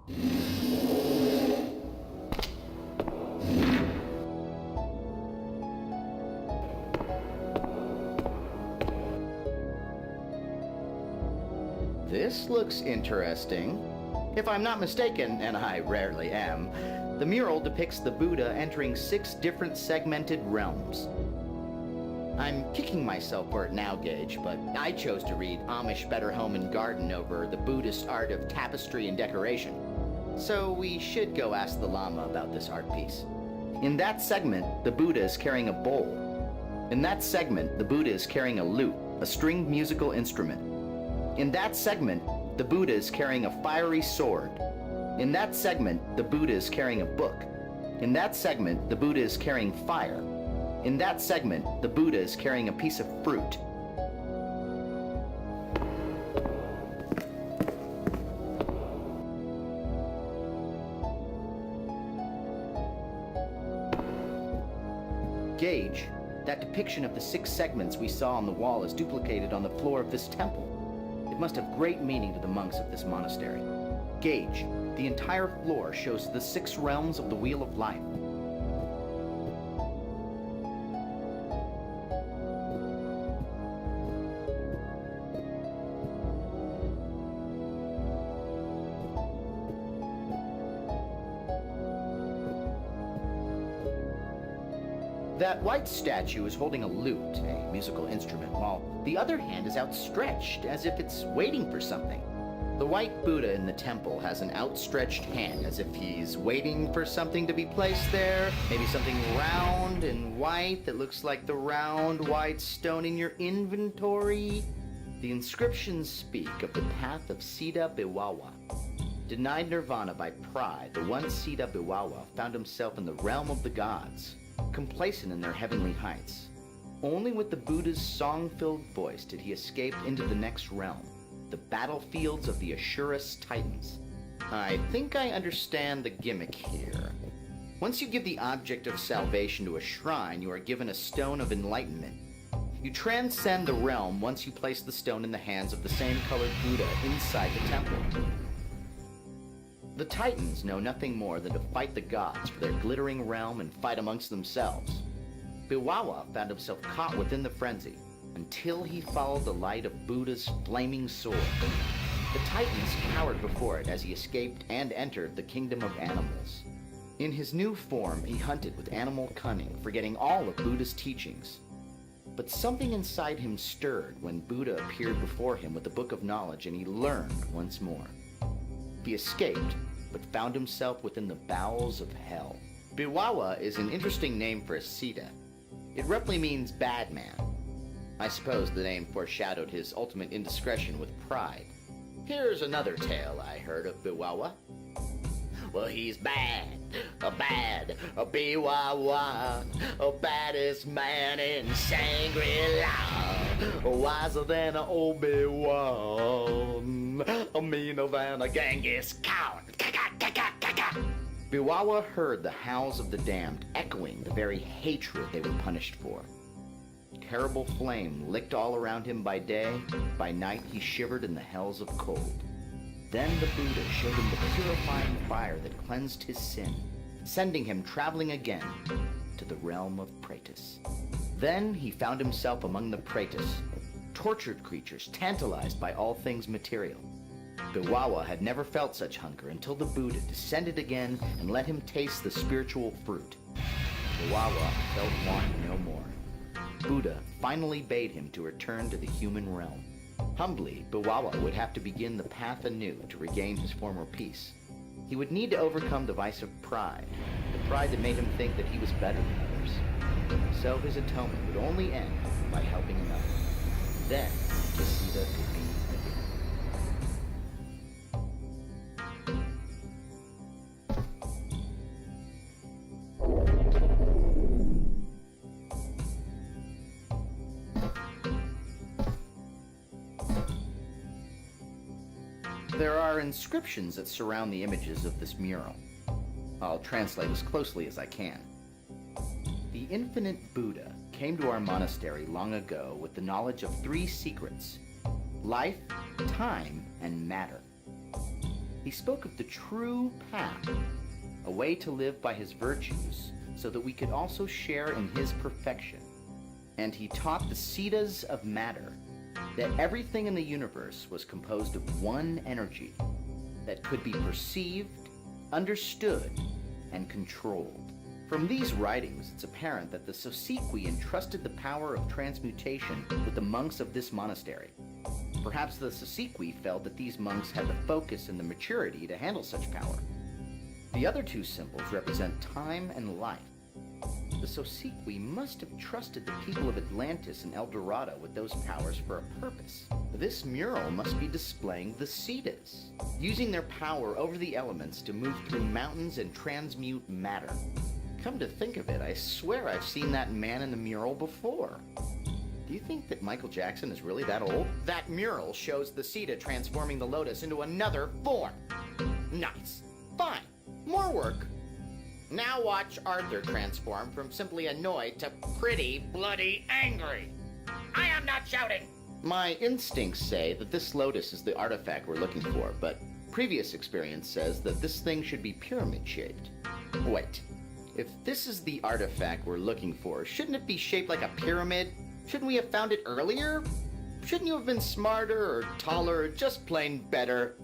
This looks interesting. If I'm not mistaken, and I rarely am, the mural depicts the Buddha entering 6 different segmented realms. I'm kicking myself for it now, Gage, but I chose to read Amish Better Home and Garden over the Buddhist art of tapestry and decoration. So we should go ask the Lama about this art piece. In that segment, the Buddha is carrying a bowl. In that segment, the Buddha is carrying a lute, a stringed musical instrument. In that segment, the Buddha is carrying a fiery sword. In that segment, the Buddha is carrying a book. In that segment, the Buddha is carrying fire. In that segment, the Buddha is carrying a piece of fruit. Gage, that depiction of the 6 segments we saw on the wall is duplicated on the floor of this temple. It must have great meaning to the monks of this monastery. Gage, the entire floor shows the 6 realms of the Wheel of Life. That white statue is holding a lute, a musical instrument, while the other hand is outstretched, as if it's waiting for something. The white Buddha in the temple has an outstretched hand, as if he's waiting for something to be placed there, maybe something round and white that looks like the round white stone in your inventory. The inscriptions speak of the path of Siddha Biwawa. Denied nirvana by pride, the one Siddha Biwawa found himself in the realm of the gods, complacent in their heavenly heights. Only with the Buddha's song-filled voice did he escape into the next realm, the battlefields of the Ashurus Titans. I think I understand the gimmick here. Once you give the object of salvation to a shrine, you are given a stone of enlightenment. You transcend the realm once you place the stone in the hands of the same colored Buddha inside the temple. The Titans know nothing more than to fight the gods for their glittering realm and fight amongst themselves. Biwawa found himself caught within the frenzy until he followed the light of Buddha's flaming sword. The Titans cowered before it as he escaped and entered the kingdom of animals. In his new form, he hunted with animal cunning, forgetting all of Buddha's teachings. But something inside him stirred when Buddha appeared before him with the Book of Knowledge, and he learned once more. He escaped, but found himself within the bowels of hell. Biwawa is an interesting name for a Siddha. It roughly means bad man. I suppose the name foreshadowed his ultimate indiscretion with pride. Here's another tale I heard of Biwawa. Well, he's bad, a Biwawa, a baddest man in Shangri-La, wiser than an Obi-Wan, a meaner than a Genghis Khan. Biwawa heard the howls of the damned, echoing the very hatred they were punished for. Terrible flame licked all around him by day. By night he shivered in the hells of cold. Then the Buddha showed him the purifying fire that cleansed his sin, sending him traveling again to the realm of Praetus. Then he found himself among the Praetus, tortured creatures tantalized by all things material. Biwawa had never felt such hunger until the Buddha descended again and let him taste the spiritual fruit. Biwawa felt want no more. Buddha finally bade him to return to the human realm. Humbly, Biwawa would have to begin the path anew to regain his former peace. He would need to overcome the vice of pride, the pride that made him think that he was better than others. So his atonement would only end by helping another. Then, the Siddha could be forgiven. There are inscriptions that surround the images of this mural. I'll translate as closely as I can. The infinite Buddha came to our monastery long ago with the knowledge of 3 secrets: life, time, and matter. He spoke of the true path, a way to live by his virtues so that we could also share in his perfection. And he taught the Siddhas of matter that everything in the universe was composed of one energy that could be perceived, understood, and controlled. From these writings, it's apparent that the Sosiqui entrusted the power of transmutation with the monks of this monastery. Perhaps the Sosiqui felt that these monks had the focus and the maturity to handle such power. The other two symbols represent time and life. The Sosiqui must have trusted the people of Atlantis and El Dorado with those powers for a purpose. This mural must be displaying the Siddhas, using their power over the elements to move through mountains and transmute matter. Come to think of it, I swear I've seen that man in the mural before. Do you think that Michael Jackson is really that old? That mural shows the Siddha transforming the lotus into another form. Nice. Fine. More work. Now watch Arthur transform from simply annoyed to pretty bloody angry. I am not shouting! My instincts say that this lotus is the artifact we're looking for, but previous experience says that this thing should be pyramid-shaped. Wait, if this is the artifact we're looking for, shouldn't it be shaped like a pyramid? Shouldn't we have found it earlier? Shouldn't you have been smarter or taller or just plain better?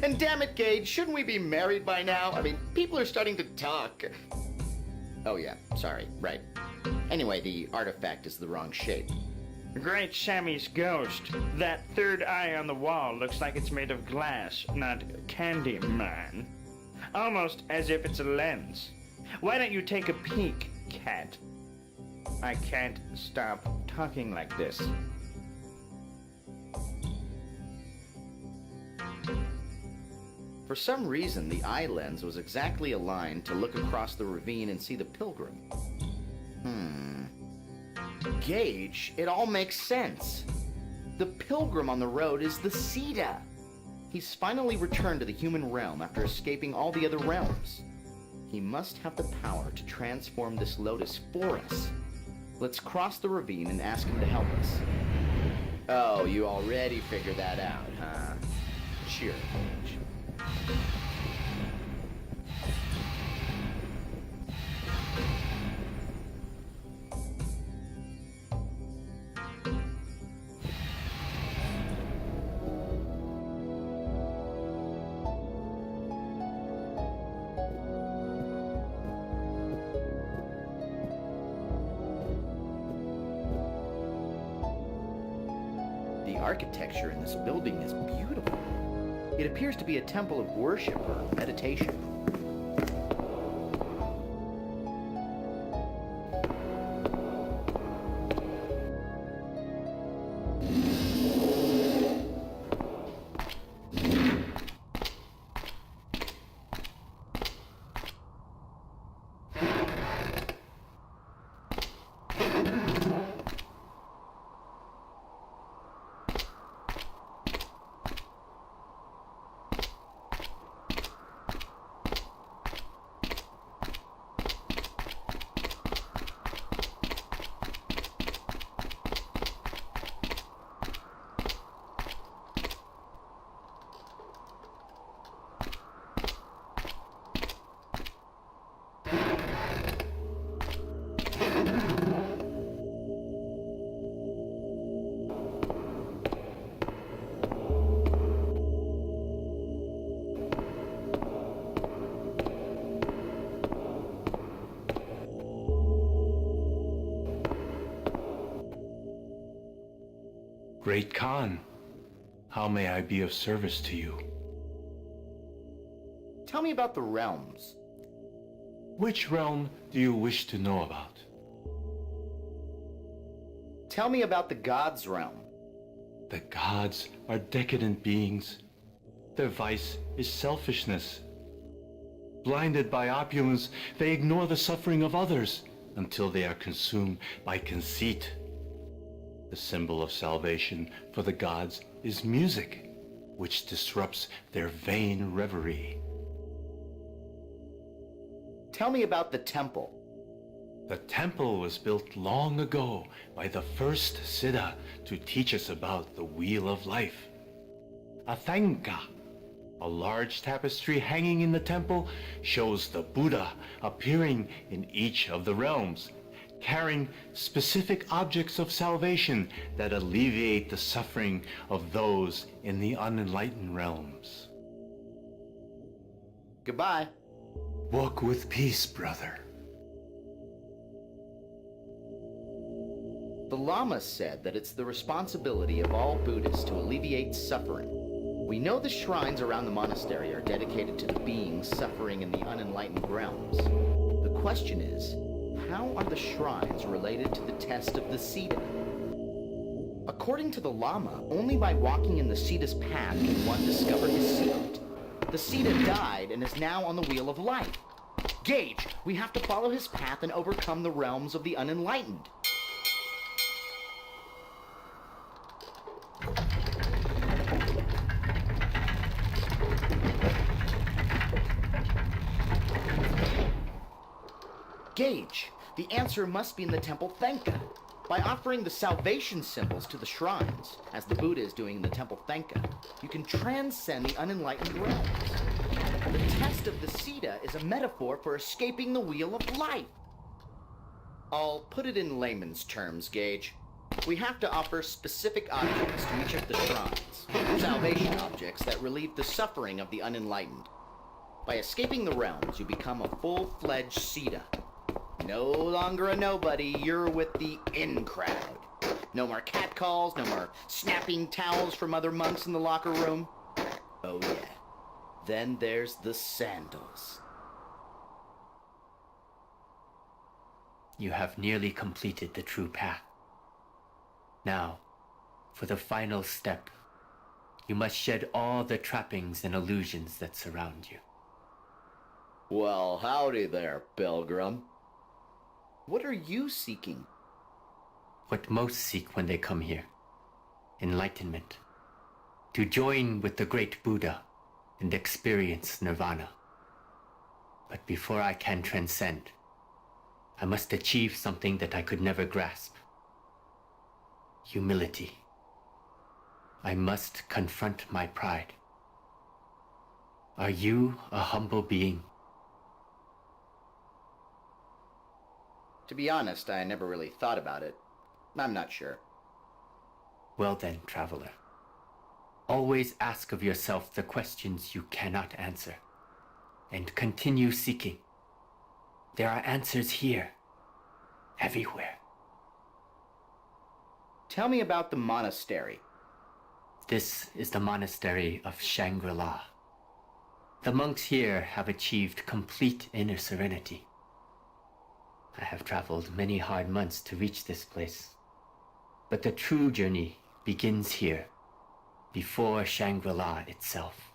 And damn it, Gage, shouldn't we be married by now? I mean, people are starting to talk. Oh yeah, sorry, right. Anyway, the artifact is the wrong shape. Great Sammy's ghost. That third eye on the wall looks like it's made of glass, not candy, man. Almost as if it's a lens. Why don't you take a peek, cat? I can't stop talking like this. For some reason, the eye lens was exactly aligned to look across the ravine and see the pilgrim. Gage, it all makes sense. The pilgrim on the road is the Siddha. He's finally returned to the human realm after escaping all the other realms. He must have the power to transform this lotus for us. Let's cross the ravine and ask him to help us. Oh, you already figured that out, huh? Sure, Gage. The architecture in this building is beautiful. It appears to be a temple of worship or meditation. Great Khan, how may I be of service to you? Tell me about the realms. Which realm do you wish to know about? Tell me about the gods' realm. The gods are decadent beings. Their vice is selfishness. Blinded by opulence, they ignore the suffering of others until they are consumed by conceit. The symbol of salvation for the gods is music, which disrupts their vain reverie. Tell me about the temple. The temple was built long ago by the first Siddha to teach us about the wheel of life. Athanka, A large tapestry hanging in the temple shows the Buddha appearing in each of the realms, carrying specific objects of salvation that alleviate the suffering of those in the unenlightened realms. Goodbye. Walk with peace, brother. The Lama said that it's the responsibility of all Buddhists to alleviate suffering. We know the shrines around the monastery are dedicated to the beings suffering in the unenlightened realms. The question is, how are the shrines related to the test of the Siddha? According to the Lama, only by walking in the Siddha's path can one discover his secret. The Siddha died and is now on the wheel of life. Gage, we have to follow his path and overcome the realms of the unenlightened. Gage, the answer must be in the temple Thenka. By offering the salvation symbols to the shrines, as the Buddha is doing in the temple Thenka, you can transcend the unenlightened realms. The test of the Siddha is a metaphor for escaping the wheel of life. I'll put it in layman's terms, Gage. We have to offer specific objects to each of the shrines, salvation objects that relieve the suffering of the unenlightened. By escaping the realms, you become a full-fledged Siddha. No longer a nobody, you're with the in crowd. No more catcalls, no more snapping towels from other monks in the locker room. Oh yeah. Then there's the sandals. You have nearly completed the true path. Now, for the final step, you must shed all the trappings and illusions that surround you. Well, howdy there, pilgrim. What are you seeking? What most seek when they come here: enlightenment, to join with the great Buddha and experience nirvana. But before I can transcend, I must achieve something that I could never grasp: humility. I must confront my pride. Are you a humble being? To be honest, I never really thought about it. I'm not sure. Well then, traveler, always ask of yourself the questions you cannot answer, and continue seeking. There are answers here, everywhere. Tell me about the monastery. This is the monastery of Shangri-La. The monks here have achieved complete inner serenity. I have traveled many hard months to reach this place, but the true journey begins here, before Shangri-La itself.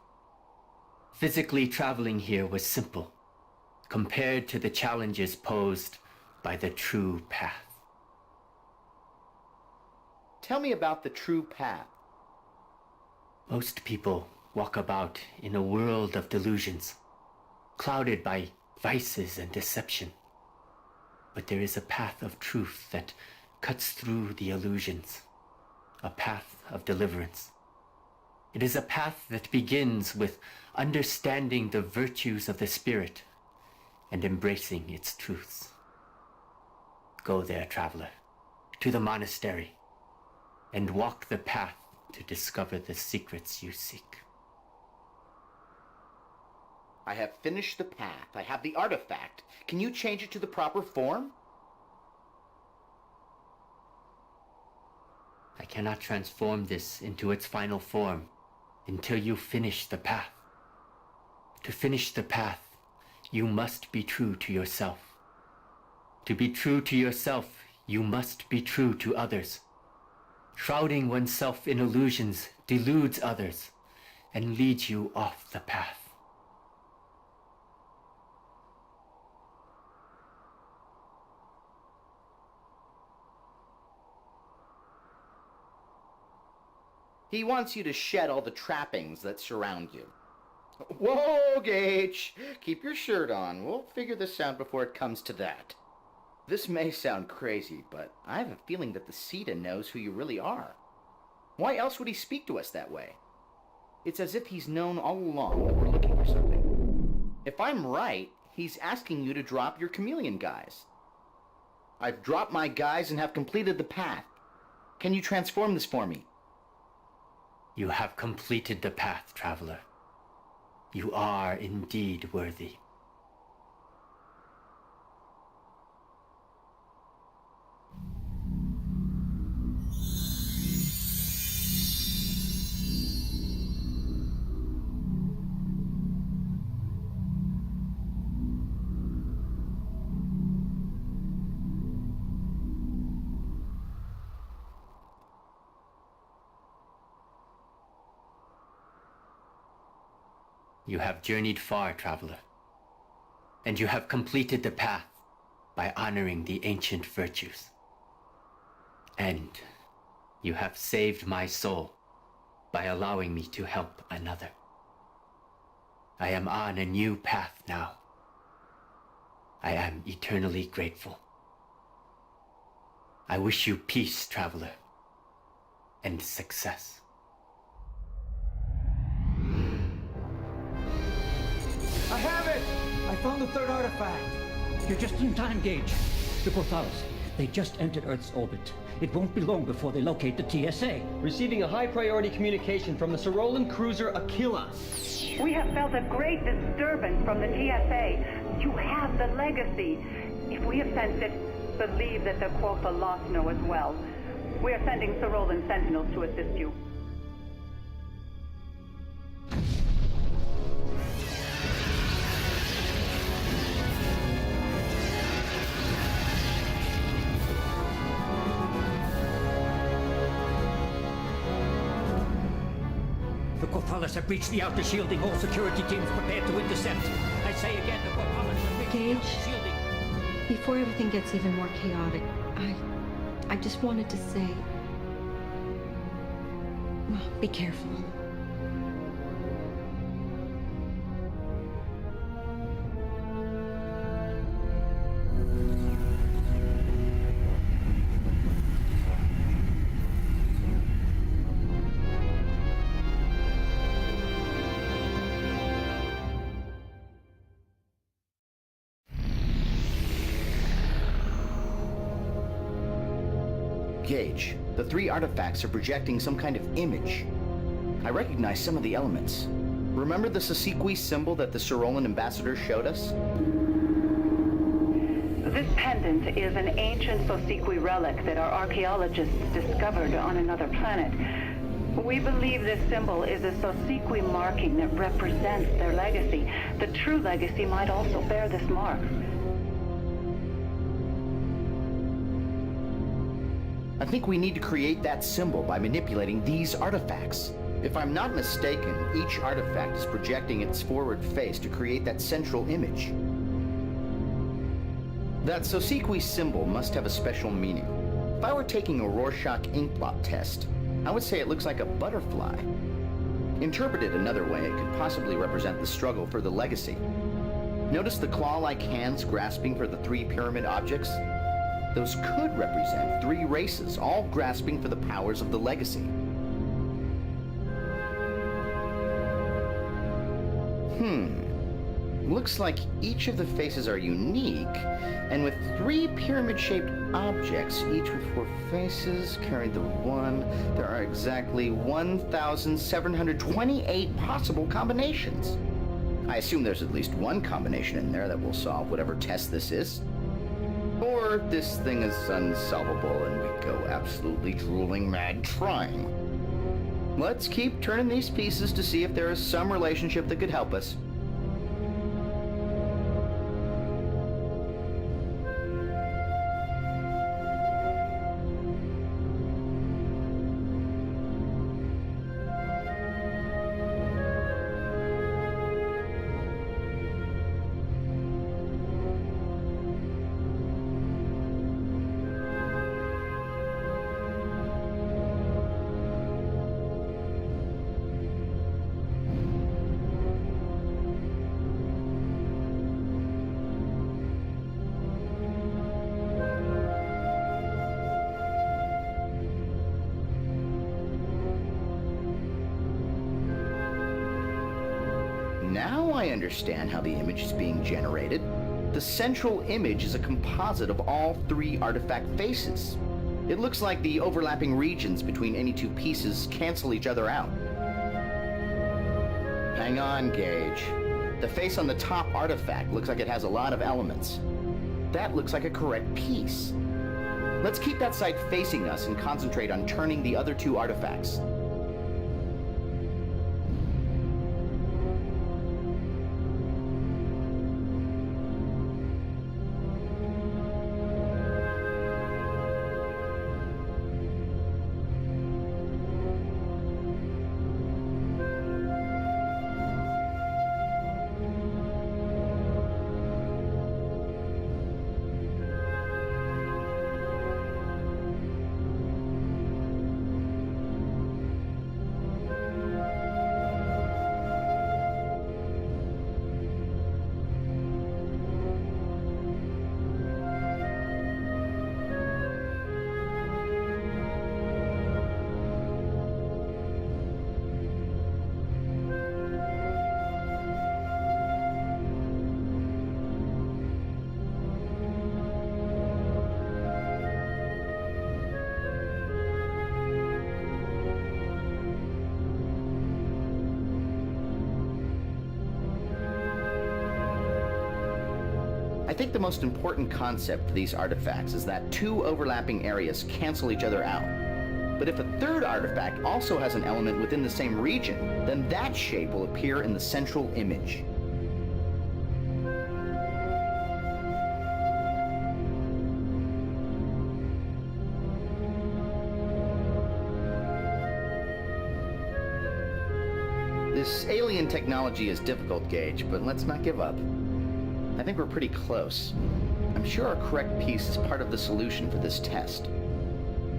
Physically traveling here was simple, compared to the challenges posed by the true path. Tell me about the true path. Most people walk about in a world of delusions, clouded by vices and deception. But there is a path of truth that cuts through the illusions, a path of deliverance. It is a path that begins with understanding the virtues of the spirit and embracing its truths. Go there, traveler, to the monastery, and walk the path to discover the secrets you seek. I have finished the path. I have the artifact. Can you change it to the proper form? I cannot transform this into its final form until you finish the path. To finish the path, you must be true to yourself. To be true to yourself, you must be true to others. Shrouding oneself in illusions deludes others and leads you off the path. He wants you to shed all the trappings that surround you. Whoa, Gage! Keep your shirt on. We'll figure this out before it comes to that. This may sound crazy, but I have a feeling that the Siddha knows who you really are. Why else would he speak to us that way? It's as if he's known all along that we're looking for something. If I'm right, he's asking you to drop your chameleon guise. I've dropped my guise and have completed the path. Can you transform this for me? You have completed the path, traveler. You are indeed worthy. You have journeyed far, traveler, and you have completed the path by honoring the ancient virtues. And you have saved my soul by allowing me to help another. I am on a new path now. I am eternally grateful. I wish you peace, traveler, and success. I have it! I found the third artifact. You're just in time, Gage. The Porthalis, they just entered Earth's orbit. It won't be long before they locate the TSA. Receiving a high-priority communication from the Sarolan cruiser Aquila. We have felt a great disturbance from the TSA. You have the legacy. If we have sensed it, believe that the Quotha lost know as well. We are sending Sarolan sentinels to assist you. The Porthalis have breached the outer shielding. All security teams prepared to intercept. I say again, the Porthalis have breached the outer Gage, shielding. before everything gets even more chaotic, I just wanted to say, well, be careful. Gage, the three artifacts are projecting some kind of image. I recognize some of the elements. Remember the Sosiqui symbol that the Sarolan ambassador showed us? This pendant is an ancient Sosiqui relic that our archaeologists discovered on another planet. We believe this symbol is a Sosiqui marking that represents their legacy. The true legacy might also bear this mark. I think we need to create that symbol by manipulating these artifacts. If I'm not mistaken, each artifact is projecting its forward face to create that central image. That Sosiqui symbol must have a special meaning. If I were taking a Rorschach inkblot test, I would say it looks like a butterfly. Interpreted another way, it could possibly represent the struggle for the legacy. Notice the claw-like hands grasping for the three pyramid objects? Those could represent three races, all grasping for the powers of the legacy. Looks like each of the faces are unique, and with three pyramid-shaped objects, each with four faces, carry the one, there are exactly 1,728 possible combinations. I assume there's at least one combination in there that will solve whatever test this is. Or this thing is unsolvable and we go absolutely drooling mad trying. Let's keep turning these pieces to see if there is some relationship that could help us. Now I understand how the image is being generated. The central image is a composite of all three artifact faces. It looks like the overlapping regions between any two pieces cancel each other out. Hang on, Gage. The face on the top artifact looks like it has a lot of elements. That looks like a correct piece. Let's keep that side facing us and concentrate on turning the other two artifacts. I think the most important concept of these artifacts is that two overlapping areas cancel each other out. But if a third artifact also has an element within the same region, then that shape will appear in the central image. This alien technology is difficult, Gage, but let's not give up. I think we're pretty close. I'm sure our correct piece is part of the solution for this test.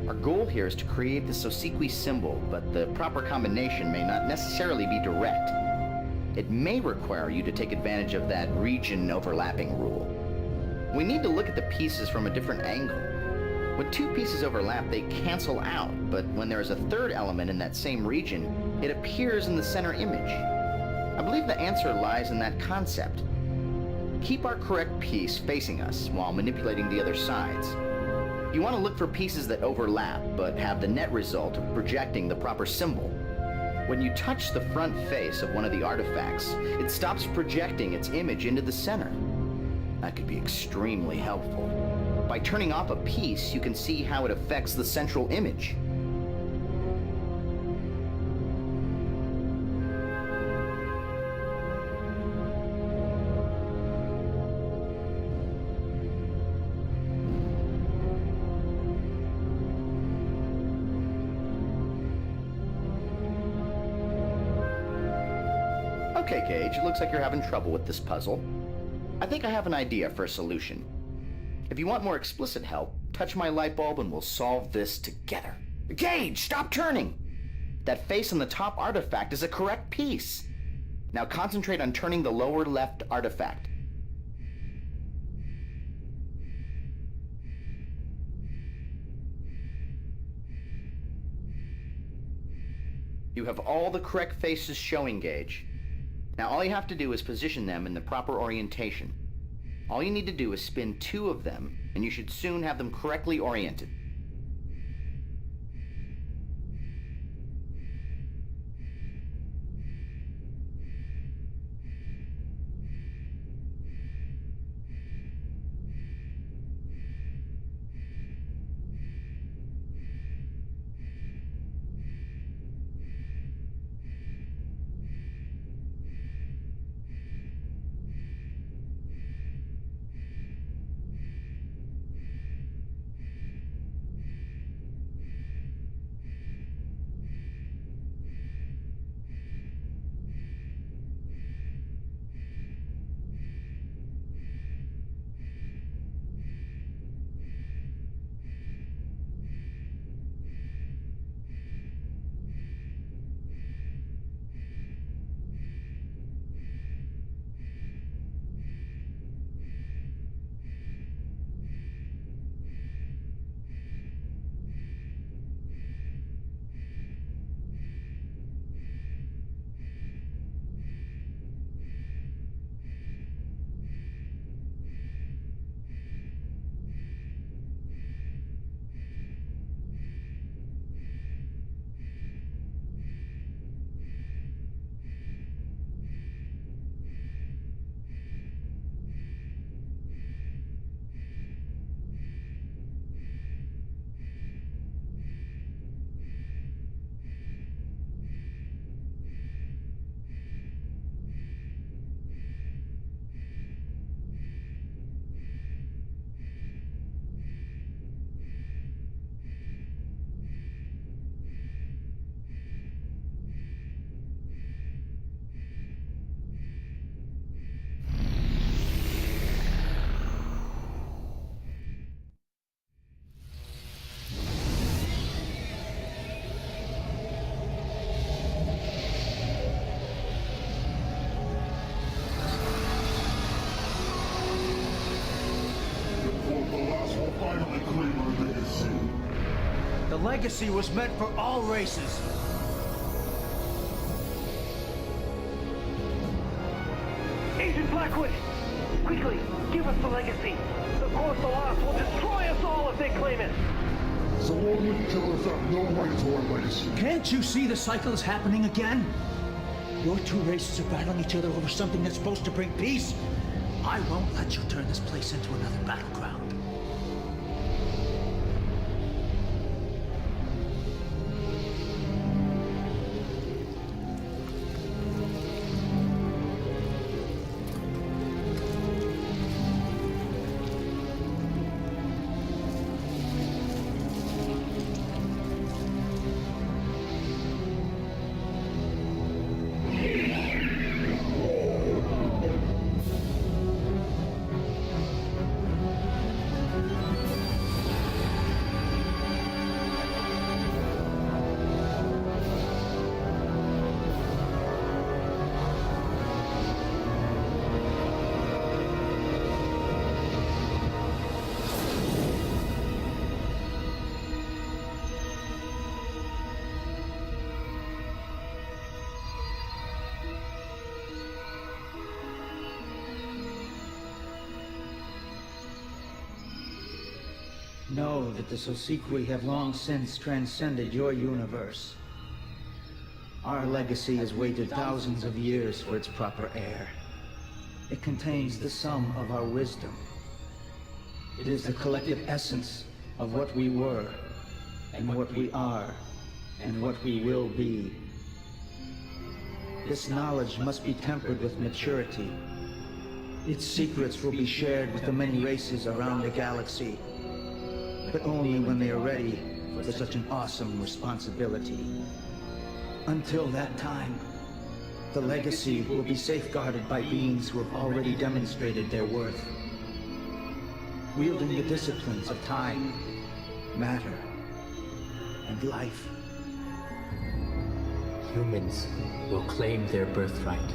Our goal here is to create the Sosiqui symbol, but the proper combination may not necessarily be direct. It may require you to take advantage of that region overlapping rule. We need to look at the pieces from a different angle. When two pieces overlap, they cancel out, but when there is a third element in that same region, it appears in the center image. I believe the answer lies in that concept. Keep our correct piece facing us while manipulating the other sides. You want to look for pieces that overlap, but have the net result of projecting the proper symbol. When you touch the front face of one of the artifacts, it stops projecting its image into the center. That could be extremely helpful. By turning off a piece, you can see how it affects the central image. Okay, Gage, it looks like you're having trouble with this puzzle. I think I have an idea for a solution. If you want more explicit help, touch my light bulb and we'll solve this together. Gage, stop turning! That face on the top artifact is a correct piece. Now concentrate on turning the lower left artifact. You have all the correct faces showing, Gage. Now all you have to do is position them in the proper orientation. All you need to do is spin two of them, and you should soon have them correctly oriented. legacy was meant for all races. Agent Blackwood! Quickly, give us the legacy. The Corthalas will destroy us all if they claim it. Sorolin killers have no right to our legacy. Can't you see the cycle is happening again? Your two races are battling each other over something that's supposed to bring peace. I won't let you turn this place into another battleground. Know that the Sosiqui have long since transcended your universe. Our legacy has waited thousands of years for its proper heir. It contains the sum of our wisdom. It is the collective essence of what we were, and what we are, and what we will be. This knowledge must be tempered with maturity. Its secrets will be shared with the many races around the galaxy, but only when they are ready for such an awesome responsibility. Until that time, the legacy will be safeguarded by beings who have already demonstrated their worth, wielding the disciplines of time, matter, and life. Humans will claim their birthright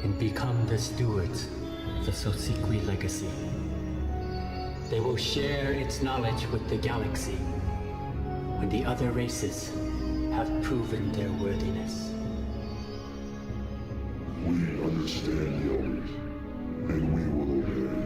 and become the stewards of the Sosiqui legacy. They will share its knowledge with the galaxy when the other races have proven their worthiness. We understand, Young, and we will obey.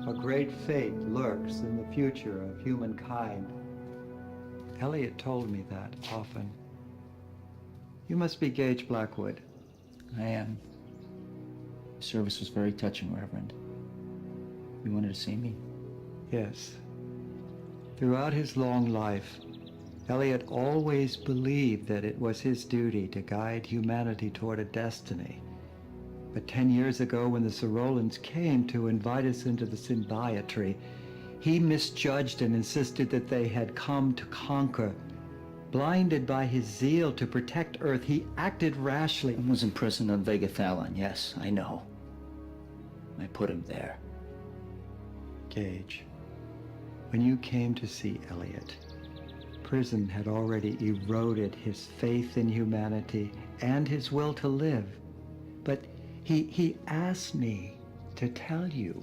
A great fate lurks in the future of humankind. Elliot told me that often. You must be Gage Blackwood. I am. The service was very touching, Reverend. You wanted to see me? Yes. Throughout his long life, Elliot always believed that it was his duty to guide humanity toward a destiny. But 10 years ago, when the Sorolans came to invite us into the symbiotree, he misjudged and insisted that they had come to conquer. Blinded by his zeal to protect Earth, he acted rashly. He was imprisoned on Vega Thalon, yes, I know. I put him there. Gage, when you came to see Elliot, prison had already eroded his faith in humanity and his will to live. But he asked me to tell you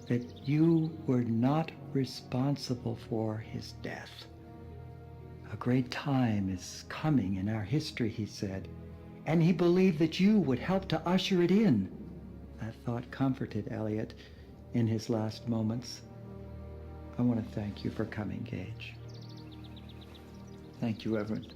that you were not responsible for his death. A great time is coming in our history, he said, and he believed that you would help to usher it in. That thought comforted Elliot in his last moments. I want to thank you for coming, Gage. Thank you, Reverend.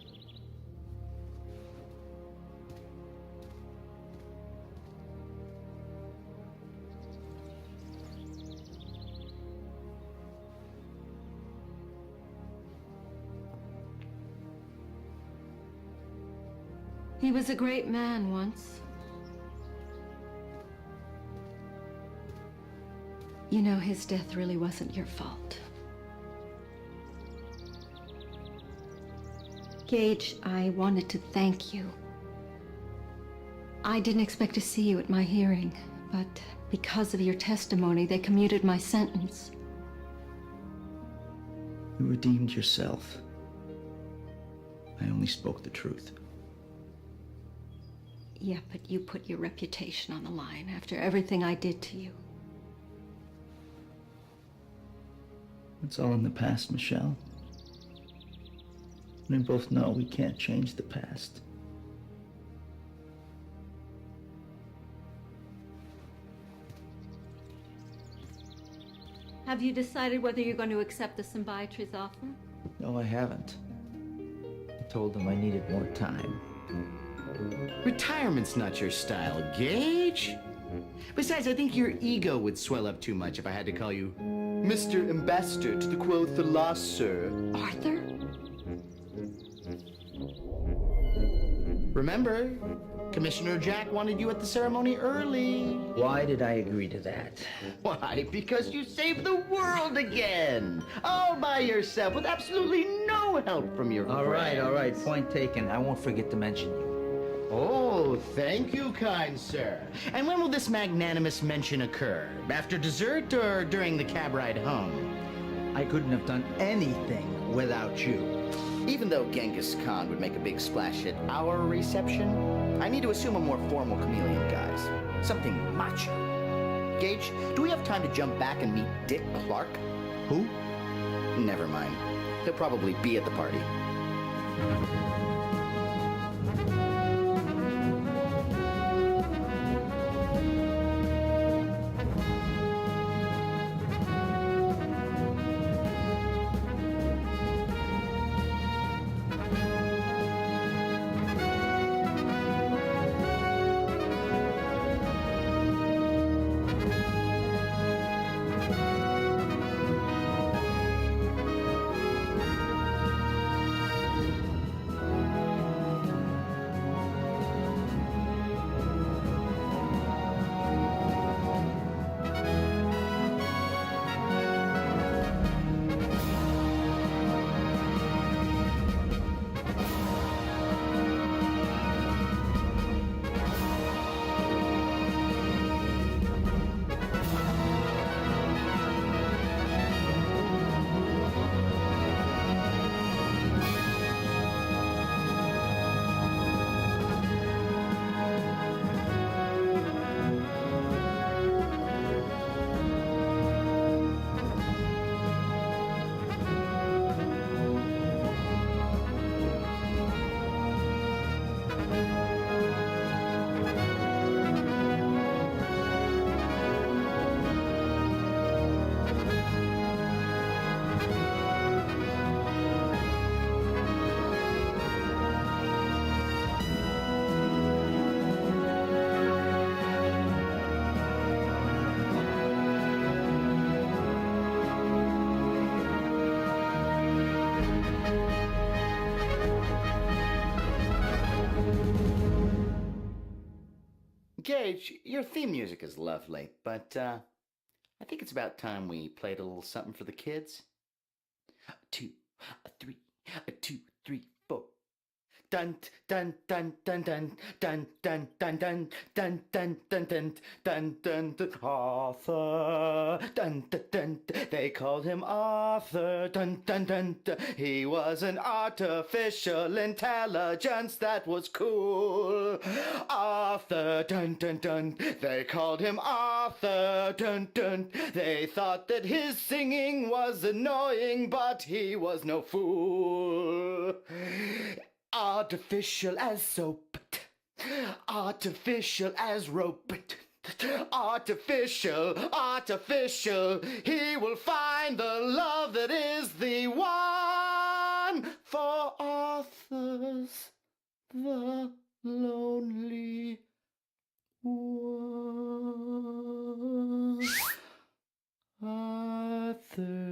He was a great man once. You know, his death really wasn't your fault. Gage, I wanted to thank you. I didn't expect to see you at my hearing, but because of your testimony, they commuted my sentence. You redeemed yourself. I only spoke the truth. Yeah, but you put your reputation on the line after everything I did to you. It's all in the past, Michelle. We both know we can't change the past. Have you decided whether you're going to accept the symbiotry's offer? No, I haven't. I told them I needed more time. Retirement's not your style, Gage. Besides, I think your ego would swell up too much if I had to call you Mr. Ambassador to the quoth the law, sir. Arthur? Remember, Commissioner Jack wanted you at the ceremony early. Why did I agree to that? Why? Because you saved the world again! All by yourself, with absolutely no help from your All friends. right. Point taken. I won't forget to mention you. Oh, thank you, kind sir. And when will this magnanimous mention occur? After dessert or during the cab ride home? I couldn't have done anything without you. Even though Genghis Khan would make a big splash at our reception, I need to assume a more formal chameleon guise. Something macho. Gage, do we have time to jump back and meet Dick Clark? Who? Never mind. He'll probably be at the party. Gage, your theme music is lovely, but I think it's about time we played a little something for the kids. 2, 3, 2, 3, 4. Dun dun dun dun dun dun dun dun dun dun dun dun dun dun dun dun. Arthur, dun dun dun. They called him Arthur, dun dun dun dun. He was an artificial intelligence that was cool. Arthur, dun dun dun. They called him Arthur, dun dun. They thought that his singing was annoying, but he was no fool. Artificial as soap, artificial as rope, artificial, artificial. He will find the love that is the one for Arthur's the lonely one. Arthur.